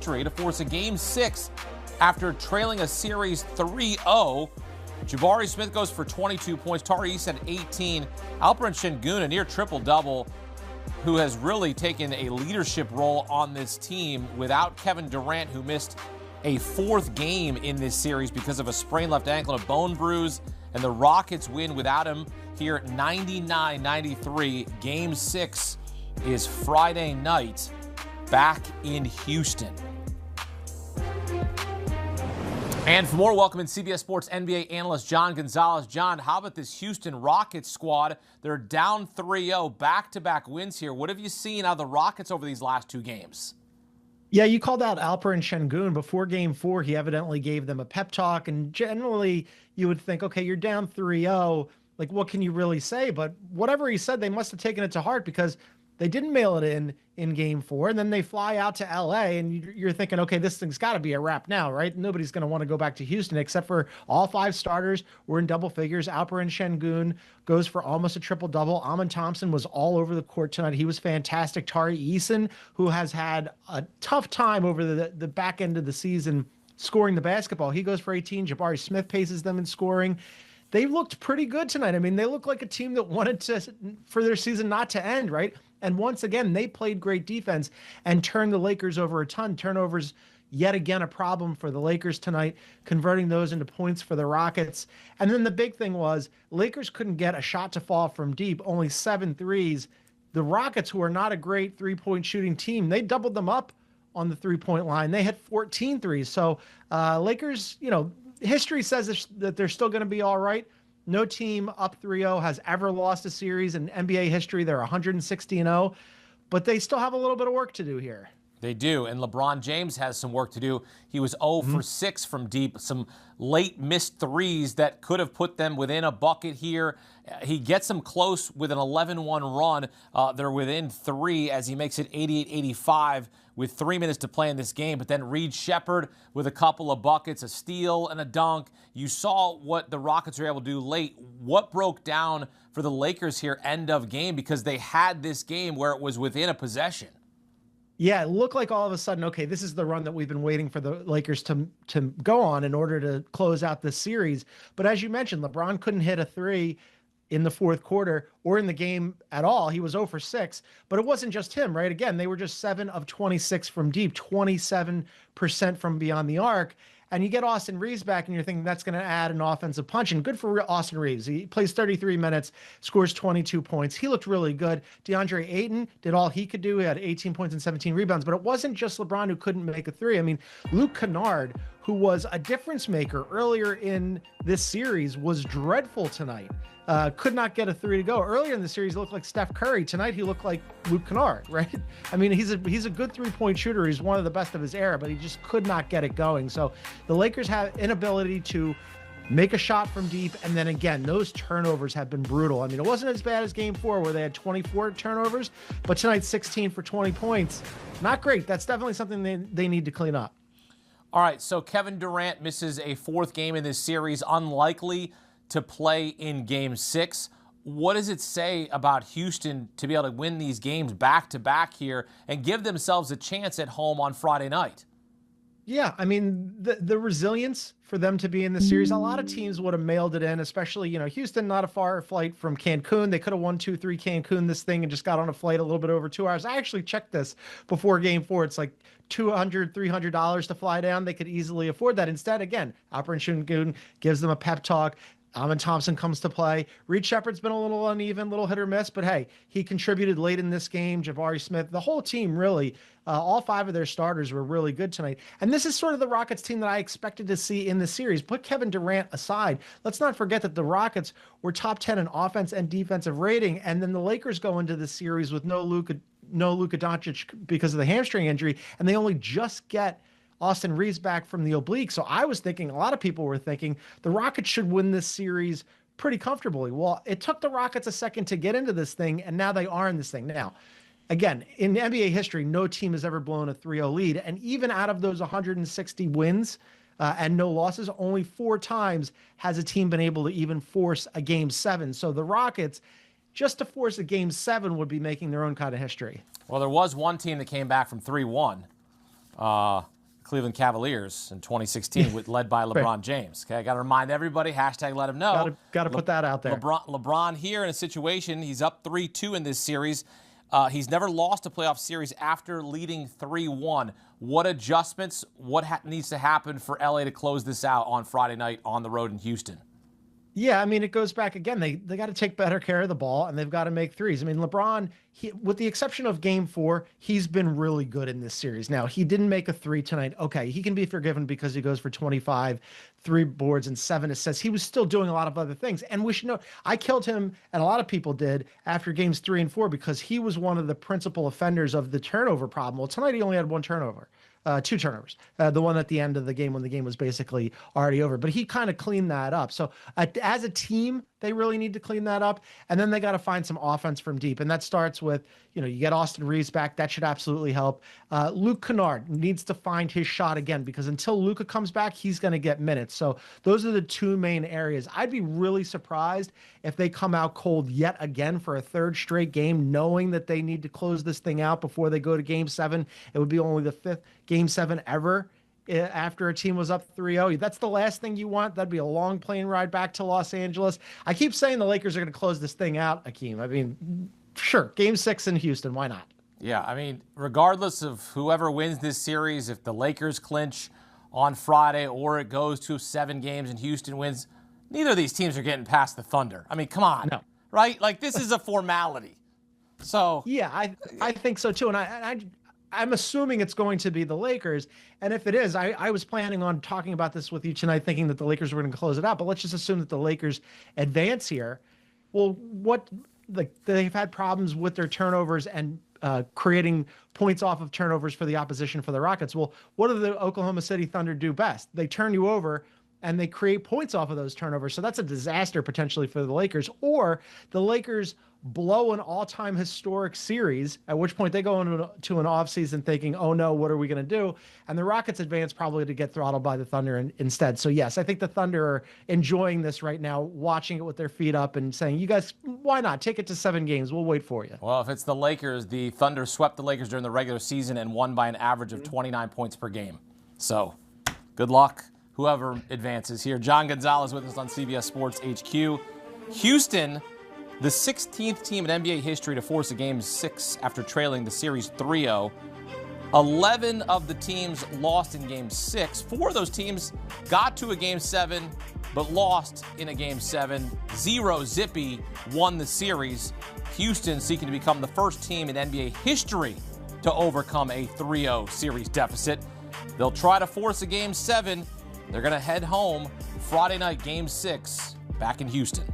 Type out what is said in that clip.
to force a Game 6 after trailing a series 3-0. Jabari Smith goes for 22 points. Tari Eason at 18. Alperen Sengun, a near triple-double, who has really taken a leadership role on this team without Kevin Durant, who missed a fourth game in this series because of a sprained left ankle and a bone bruise. And the Rockets win without him here at 99-93. Game 6 is Friday night back in Houston. And for more, welcome in CBS Sports NBA analyst John Gonzalez. John, how about this Houston Rockets squad? They're down 3-0, back-to-back wins here. What have you seen out of the Rockets over these last two games? Yeah, you called out Alperen Sengun. Before Game 4, he evidently gave them a pep talk, and generally you would think, okay, you're down 3-0. Like, what can you really say? But whatever he said, they must have taken it to heart because they didn't mail it in Game 4, and then they fly out to L.A., and you're thinking, okay, this thing's got to be a wrap now, right? Nobody's going to want to go back to Houston except for all five starters were in double figures. Alperen Sengun goes for almost a triple-double. Amen Thompson was all over the court tonight. He was fantastic. Tari Eason, who has had a tough time over the back end of the season scoring the basketball, he goes for 18. Jabari Smith paces them in scoring. They looked pretty good tonight. I mean, they look like a team that wanted for their season not to end, right? And once again, they played great defense and turned the Lakers over a ton. Turnovers, yet again, a problem for the Lakers tonight, converting those into points for the Rockets. And then the big thing was Lakers couldn't get a shot to fall from deep, only 7 threes. The Rockets, who are not a great three-point shooting team, they doubled them up on the three-point line. They had 14 threes. So Lakers, history says that they're still going to be all right. No team up 3-0 has ever lost a series in NBA history. They're 160-0, but they still have a little bit of work to do here. They do, and LeBron James has some work to do. He was 0 for 6 from deep, some late missed threes that could have put them within a bucket here. He gets them close with an 11-1 run. They're within 3 as he makes it 88-85 with 3 minutes to play in this game. But then Reed Shepherd with a couple of buckets, a steal and a dunk. You saw what the Rockets were able to do late. What broke down for the Lakers here end of game, because they had this game where it was within a possession? Yeah, it looked like all of a sudden, okay, this is the run that we've been waiting for the Lakers to go on in order to close out this series. But as you mentioned, LeBron couldn't hit a 3 in the fourth quarter or in the game at all. He was 0 for 6, but it wasn't just him, right? Again, they were just 7 of 26 from deep, 27% from beyond the arc. And you get Austin Reaves back, and you're thinking that's going to add an offensive punch. And good for Austin Reaves. He plays 33 minutes, scores 22 points. He looked really good. DeAndre Ayton did all he could do. He had 18 points and 17 rebounds. But it wasn't just LeBron who couldn't make a 3. I mean, Luke Kennard, who was a difference maker earlier in this series, was dreadful tonight. Could not get a 3 to go. Earlier in the series, he looked like Steph Curry. Tonight, he looked like Luke Kennard, right? I mean, he's a good three-point shooter. He's one of the best of his era, but he just could not get it going. So the Lakers have inability to make a shot from deep. And then again, those turnovers have been brutal. I mean, it wasn't as bad as Game 4 where they had 24 turnovers, but tonight 16 for 20 points. Not great. That's definitely something they need to clean up. All right, so Kevin Durant misses a 4th game in this series, unlikely to play in Game 6. What does it say about Houston to be able to win these games back-to-back here and give themselves a chance at home on Friday night? Yeah, I mean, the resilience for them to be in the series, a lot of teams would have mailed it in, especially, Houston, not a far flight from Cancun. They could have won 2-3 Cancun this thing and just got on a flight a little bit over 2 hours. I actually checked this before Game 4. It's like $200, $300 to fly down. They could easily afford that. Instead, again, Alperen Sengun gives them a pep talk. Amen Thompson comes to play. Reed Shepherd's been a little uneven, little hit or miss, but hey, he contributed late in this game. Jabari Smith, the whole team really, all 5 of their starters were really good tonight. And this is sort of the Rockets team that I expected to see in the series. Put Kevin Durant aside. Let's not forget that the Rockets were top 10 in offense and defensive rating, and then the Lakers go into the series with no Luka Doncic because of the hamstring injury, and they only just get Austin Reaves back from the oblique. So I was thinking, a lot of people were thinking, the Rockets should win this series pretty comfortably. Well, it took the Rockets a second to get into this thing, and now they are in this thing. Now, again, in NBA history, no team has ever blown a 3-0 lead. And even out of those 160 wins and no losses, only 4 times has a team been able to even force a Game 7. So the Rockets, just to force a Game 7 would be making their own kind of history. Well, there was one team that came back from 3-1. Cleveland Cavaliers in 2016, led by LeBron James. Okay, I got to remind everybody, hashtag let him know. Got to put that out there. LeBron here in a situation, he's up 3-2 in this series. He's never lost a playoff series after leading 3-1. What adjustments, needs to happen for LA to close this out on Friday night on the road in Houston? Yeah, I mean, it goes back again. They got to take better care of the ball, and they've got to make threes. I mean, LeBron, with the exception of Game 4, he's been really good in this series. Now, he didn't make a three tonight. Okay, he can be forgiven because he goes for 25, 3 boards, and 7 assists. He was still doing a lot of other things. And we should know, I killed him, and a lot of people did, after Games 3 and 4 because he was one of the principal offenders of the turnover problem. Well, tonight he only had 1 turnover. 2 turnovers, the one at the end of the game when the game was basically already over. But he kind of cleaned that up. So as a team, they really need to clean that up. And then they got to find some offense from deep. And that starts with, you get Austin Reaves back. That should absolutely help. Luke Kennard needs to find his shot again because until Luka comes back, he's going to get minutes. So those are the 2 main areas. I'd be really surprised if they come out cold yet again for a 3rd straight game, knowing that they need to close this thing out before they go to Game 7. It would be only the 5th Game 7 ever after a team was up 3-0. That's the last thing you want. That'd be a long plane ride back to Los Angeles. I keep saying the Lakers are going to close this thing out, Akeem. I mean, sure, Game 6 in Houston. Why not? Yeah, I mean, regardless of whoever wins this series, if the Lakers clinch on Friday or it goes to 7 games and Houston wins, neither of these teams are getting past the Thunder. I mean, come on. No. Right? Like, this is a formality. So yeah, I think so too. And I'm assuming it's going to be the Lakers. And if it is, I was planning on talking about this with you tonight, thinking that the Lakers were going to close it out. But let's just assume that the Lakers advance here. Well, they've had problems with their turnovers and creating points off of turnovers for the opposition for the Rockets. Well, what do the Oklahoma City Thunder do best? They turn you over and they create points off of those turnovers. So that's a disaster potentially for the Lakers. Or the Lakers blow an all-time historic series, at which point they go into an offseason thinking, oh no, what are we going to do? And the Rockets advance probably to get throttled by the Thunder instead. So yes, I think the Thunder are enjoying this right now, watching it with their feet up and saying, you guys, why not? Take it to 7 games. We'll wait for you. Well, if it's the Lakers, the Thunder swept the Lakers during the regular season and won by an average of 29 points per game. So good luck, whoever advances here. John Gonzalez with us on CBS Sports HQ. Houston, the 16th team in NBA history to force a Game 6 after trailing the series 3-0. 11 of the teams lost in Game 6. 4 of those teams got to a Game 7, but lost in a Game 7. 0 Zippy won the series. Houston seeking to become the first team in NBA history to overcome a 3-0 series deficit. They'll try to force a Game 7. They're going to head home Friday night, Game 6, back in Houston.